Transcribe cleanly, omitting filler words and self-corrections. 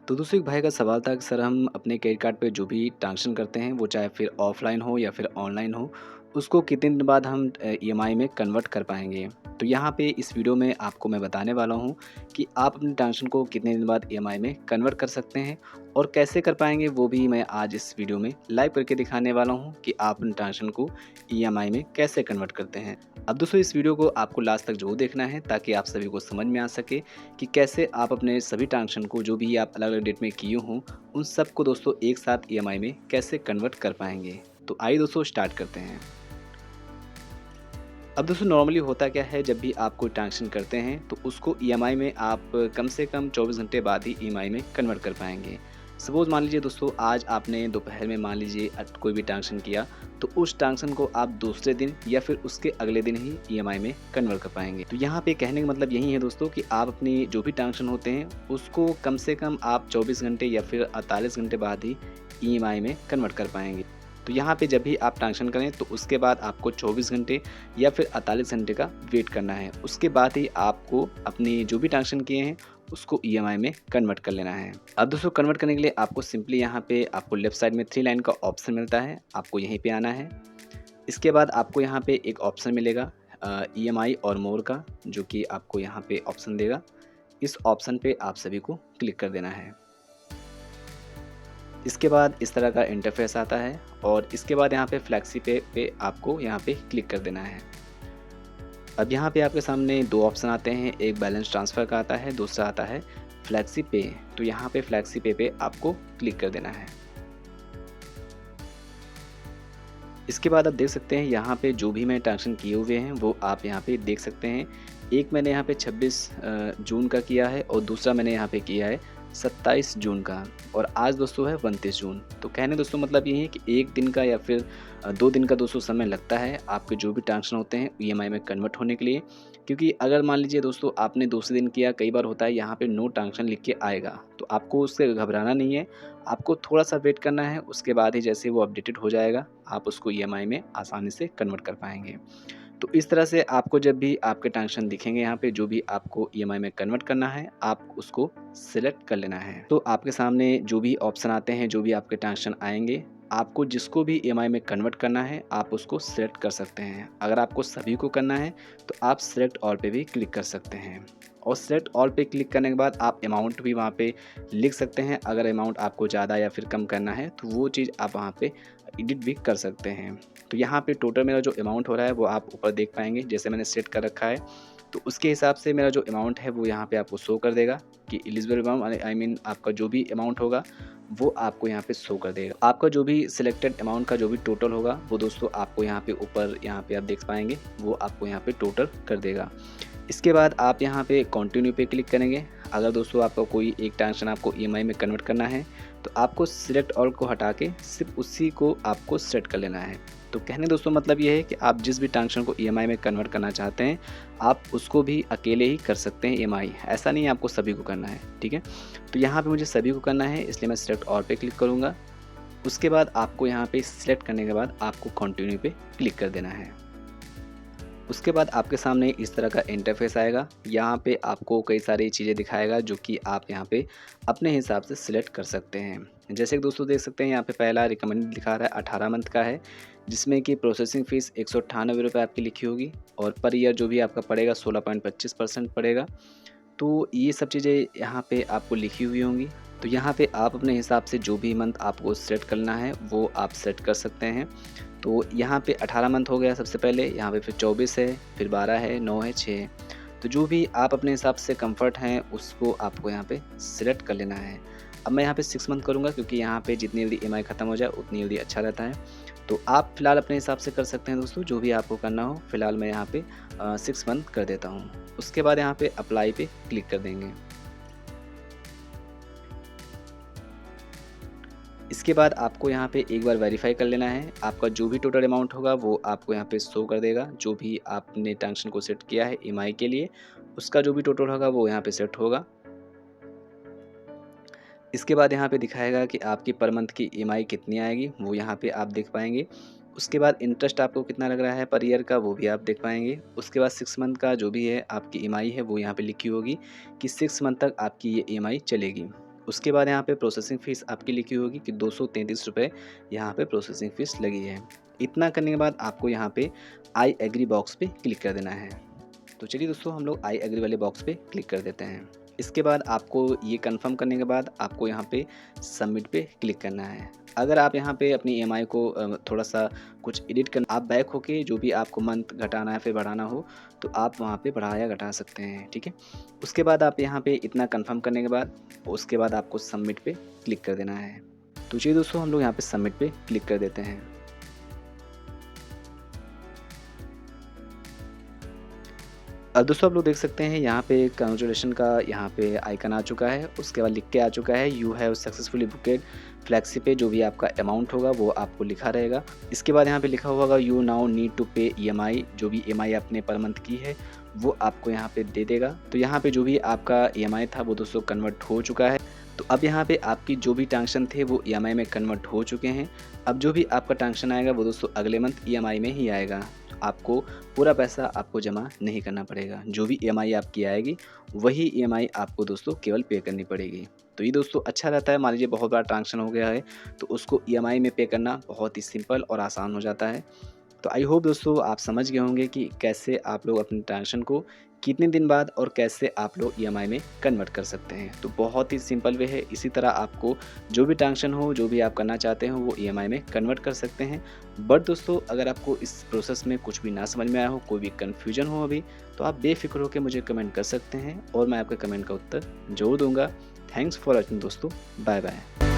तो दोस्तों एक भाई का सवाल था कि सर हम अपने क्रेडिट कार्ड पे जो भी ट्रांज़ैक्शन करते हैं वो चाहे फिर ऑफ़लाइन हो या फिर ऑनलाइन हो, उसको कितने दिन बाद हम ईएमआई में कन्वर्ट कर पाएँगे? तो यहाँ पे इस वीडियो में आपको मैं बताने वाला हूँ कि आप अपने ट्रांज़ैक्शन को कितने दिन बाद ईएमआई में कन्वर्ट कर सकते हैं और कैसे कर पाएँगे वो भी मैं आज इस वीडियो में लाइव करके दिखाने वाला हूँ कि आप अपने ट्रांज़ैक्शन को ईएमआई में कैसे कन्वर्ट करते हैं। अब दोस्तों इस वीडियो को आपको लास्ट तक ज़रूर देखना है ताकि आप सभी को समझ में आ सके कि कैसे आप अपने सभी ट्रांज़ैक्शन को जो भी आप अलग-अलग डेट में किए हों, उन सबको दोस्तों एक साथ ईएमआई में कैसे कन्वर्ट कर पाएँगे। तो आइए दोस्तों स्टार्ट करते हैं। अब दोस्तों नॉर्मली होता क्या है जब भी आप कोई ट्रांज़ैक्शन करते हैं तो उसको ईएमआई में आप कम से कम 24 घंटे बाद ही ईएमआई में कन्वर्ट कर पाएँगे। सपोज़ मान लीजिए दोस्तों आज आपने दोपहर में मान लीजिए कोई भी ट्रांज़ैक्शन किया तो उस ट्रांज़ैक्शन को आप दूसरे दिन या फिर उसके अगले दिन ही ईएमआई में कन्वर्ट कर पाएँगे। तो यहाँ पे कहने का मतलब यही है दोस्तों कि आप अपनी जो भी ट्रांज़ैक्शन होते हैं उसको कम से कम आप 24 घंटे या फिर 48 घंटे बाद ही ईएमआई में कन्वर्ट कर पाएँगे। तो यहाँ पे जब भी आप ट्रांज़ैक्शन करें तो उसके बाद आपको 24 घंटे या फिर 48 घंटे का वेट करना है। उसके बाद ही आपको अपनी जो भी ट्रांज़ैक्शन किए हैं उसको ईएमआई में कन्वर्ट कर लेना है। अब दोस्तों कन्वर्ट करने के लिए आपको सिंपली यहाँ पे आपको लेफ्ट साइड में 3 लाइन का ऑप्शन मिलता है, आपको यहीं पे आना है। इसके बाद आपको यहाँ पे एक ऑप्शन मिलेगा ईएमआई और मोर का, जो कि आपको यहाँ पे ऑप्शन देगा। इस ऑप्शन पे आप सभी को क्लिक कर देना है। इसके बाद इस तरह का इंटरफेस आता है और इसके बाद यहाँ पे फ्लेक्सी पे आपको यहाँ पे क्लिक कर देना है। अब यहाँ पे आपके सामने 2 ऑप्शन आते हैं, एक बैलेंस ट्रांसफ़र का आता है, दूसरा आता है फ्लेक्सी पे। तो यहाँ पे फ्लेक्सी पे आपको क्लिक कर देना है। इसके बाद आप देख सकते हैं यहाँ पे जो भी मैं ट्रांज़ैक्शन किए हुए हैं वो आप यहाँ पे देख सकते हैं। एक मैंने यहाँ पे 26 जून का किया है और दूसरा मैंने यहाँ पे किया है 27 जून का और आज दोस्तों है 29 जून। तो कहने दोस्तों मतलब ये है कि 1 दिन का या फिर 2 दिन का दोस्तों समय लगता है आपके जो भी ट्रांज़ैक्शन होते हैं ईएमआई में कन्वर्ट होने के लिए। क्योंकि अगर मान लीजिए दोस्तों आपने दूसरे दिन किया, कई बार होता है यहाँ पे नो ट्रांज़ैक्शन लिख के आएगा, तो आपको उससे घबराना नहीं है। आपको थोड़ा-सा वेट करना है, उसके बाद ही जैसे वो अपडेटेड हो जाएगा, आप उसको ईएमआई में आसानी से कन्वर्ट कर पाएँगे। तो इस तरह से आपको जब भी आपके ट्रांज़ैक्शन दिखेंगे यहाँ पे जो भी आपको ईएमआई में कन्वर्ट करना है, आप उसको सिलेक्ट कर लेना है। तो आपके सामने जो भी ऑप्शन आते हैं, जो भी आपके ट्रांज़ैक्शन आएँगे, आपको जिसको भी ईएमआई में कन्वर्ट करना है, आप उसको सिलेक्ट कर सकते हैं। अगर आपको सभी को करना है, तो आप सिलेक्ट ऑल पे भी क्लिक कर सकते हैं और सिलेक्ट ऑल पे क्लिक करने के बाद आप अमाउंट भी वहाँ पे लिख सकते हैं। अगर अमाउंट आपको ज़्यादा या फिर कम करना है, तो वो चीज़ आप वहाँ पे एडिट भी कर सकते हैं। तो यहाँ पे टोटल मेरा जो अमाउंट हो रहा है वो आप ऊपर देख पाएँगे, जैसे मैंने सेट कर रखा है। तो उसके हिसाब से मेरा जो अमाउंट है वो यहाँ पे आपको शो कर देगा कि एलिजिबल अमाउंट आई मीन आपका जो भी अमाउंट होगा वो आपको यहाँ पे शो कर देगा। आपका जो भी सिलेक्टेड अमाउंट का जो भी टोटल होगा वो दोस्तों आपको यहाँ पे ऊपर यहाँ पे आप देख पाएँगे, वो आपको यहाँ पे टोटल कर देगा। इसके बाद आप यहाँ पे कंटिन्यू पे क्लिक करेंगे। अगर दोस्तों आपका कोई एक ट्रांज़ैक्शन आपको ईएमआई में कन्वर्ट करना है तो आपको सिलेक्ट ऑल को हटा के सिर्फ उसी को आपको सेट कर लेना है। तो कहने दोस्तों मतलब ये है कि आप जिस भी ट्रांज़ैक्शन को ईएमआई में कन्वर्ट करना चाहते हैं, आप उसको भी अकेले ही कर सकते हैं ईएमआई, ऐसा नहीं है आपको सभी को करना है, ठीक है? तो यहाँ पे मुझे सभी को करना है, इसलिए मैं सिलेक्ट ऑल पे क्लिक करूँगा। उसके बाद आपको यहाँ पे सिलेक्ट करने के बाद आपको कंटिन्यू पे क्लिक कर देना है। उसके बाद आपके सामने इस तरह का इंटरफेस आएगा। यहाँ पे आपको कई सारी चीज़ें दिखाएगा जो कि आप यहाँ पे अपने हिसाब से सिलेक्ट कर सकते हैं। जैसे कि दोस्तों देख सकते हैं यहाँ पे पहला रिकमेंडेड दिखा रहा है 18 मंथ का है, जिसमें कि प्रोसेसिंग फ़ीस ₹198 आपकी लिखी होगी और पर ईयर जो भी आपका पड़ेगा 16.25% पड़ेगा। तो ये सब चीज़ें यहाँ पे आपको लिखी हुई होंगी। तो यहाँ पे आप अपने हिसाब से जो भी मंथ आपको सेट करना है वो आप सेट कर सकते हैं। तो यहाँ पे 18 मंथ हो गया सबसे पहले, यहाँ पे फिर 24 है, फिर 12 है, 9 है, 6 है। तो जो भी आप अपने हिसाब से कंफर्ट हैं उसको आपको यहाँ पे सिलेक्ट कर लेना है। अब मैं यहाँ पे 6 मंथ करूँगा क्योंकि यहाँ पे जितनी जल्दी ईएमआई ख़त्म हो जाए उतनी जल्दी अच्छा रहता है। तो आप फ़िलहाल अपने हिसाब से कर सकते हैं दोस्तों, जो भी आपको करना हो। फ़िलहाल मैं यहाँ पे 6 मंथ कर देता हूँ। उसके बाद यहाँ पे अप्लाई पे क्लिक कर देंगे। इसके बाद आपको यहाँ पे एक बार वेरीफ़ाई कर लेना है। आपका जो भी टोटल अमाउंट होगा वो आपको यहाँ पे शो कर देगा। जो भी आपने ट्रांज़ैक्शन को सेट किया है ईएमआई के लिए, उसका जो भी टोटल होगा वो यहाँ पे सेट होगा। इसके बाद यहाँ पे दिखाएगा कि आपकी पर मंथ की ईएमआई कितनी आएगी, वो यहाँ पे आप देख पाएँगे। उसके बाद इंटरेस्ट आपको कितना लग रहा है पर ईयर का, वो भी आप देख पाएँगे। उसके बाद 6 मंथ का जो भी है आपकी ईएमआई है वो यहाँ पे लिखी होगी कि 6 मंथ तक आपकी ये ईएमआई चलेगी। उसके बाद यहाँ पे प्रोसेसिंग फ़ीस आपकी लिखी होगी कि 233 रुपए यहाँ पे प्रोसेसिंग फ़ीस लगी है। इतना करने के बाद आपको यहाँ पे आई एग्री बॉक्स पे क्लिक कर देना है। तो चलिए दोस्तों, हम लोग आई एग्री वाले बॉक्स पे क्लिक कर देते हैं। इसके बाद आपको ये कंफर्म करने के बाद आपको यहाँ पे सबमिट पे क्लिक करना है। अगर आप यहाँ पे अपनी ईएमआई को थोड़ा-सा कुछ एडिट करना, आप बैक होके जो भी आपको मंथ घटाना है फिर बढ़ाना हो, तो आप वहाँ पे बढ़ा या घटा सकते हैं, ठीक है? उसके बाद आप यहाँ पे इतना कंफर्म करने के बाद उसके बाद आपको सबमिट पे क्लिक कर देना है। तो चलिए दोस्तों, हम लोग यहाँ पे सबमिट पे क्लिक कर देते हैं। अब दोस्तों, आप लोग देख सकते हैं यहाँ पे कांग्रेचुलेशन का यहाँ पे आइकन आ चुका है। उसके बाद लिख के आ चुका है you have successfully booked flexi पे, जो भी आपका अमाउंट होगा वो आपको लिखा रहेगा। इसके बाद यहाँ पे लिखा हुआ होगा यू नाउ नीड टू पे ईएमआई, जो भी ईएमआई आपने पर मंथ की है वो आपको यहाँ पे दे देगा। तो यहाँ पे जो भी आपका ईएमआई था वो दोस्तों कन्वर्ट हो चुका है। तो अब यहाँ पे आपकी जो भी ट्रांजेक्शन थे वो ईएमआई में कन्वर्ट हो चुके हैं। अब जो भी आपका ट्रांजेक्शन आएगा वो दोस्तों अगले मंथ ईएमआई में ही आएगा। आपको पूरा पैसा आपको जमा नहीं करना पड़ेगा। जो भी ईएमआई आपकी आएगी वही ईएमआई आपको दोस्तों केवल पे करनी पड़ेगी। तो ये दोस्तों अच्छा रहता है। मान लीजिए बहुत बड़ा ट्रांजेक्शन हो गया है तो उसको ईएमआई में पे करना बहुत ही सिंपल और आसान हो जाता है। तो आई होप दोस्तों आप समझ गए होंगे कि कैसे आप लोग अपने ट्रांजेक्शन को कितने दिन बाद और कैसे आप लोग ईएमआई में कन्वर्ट कर सकते हैं। तो बहुत ही सिंपल वे है। इसी तरह आपको जो भी ट्रांजेक्शन हो, जो भी आप करना चाहते हो वो ईएमआई में कन्वर्ट कर सकते हैं। बट दोस्तों, अगर आपको इस प्रोसेस में कुछ भी ना समझ में आया हो, कोई भी कन्फ्यूजन हो अभी, तो आप बेफिक्र होकर मुझे कमेंट कर सकते हैं और मैं आपके कमेंट का उत्तर ज़रूर दूँगा। थैंक्स फॉर वॉचिंग दोस्तों। Bye bye.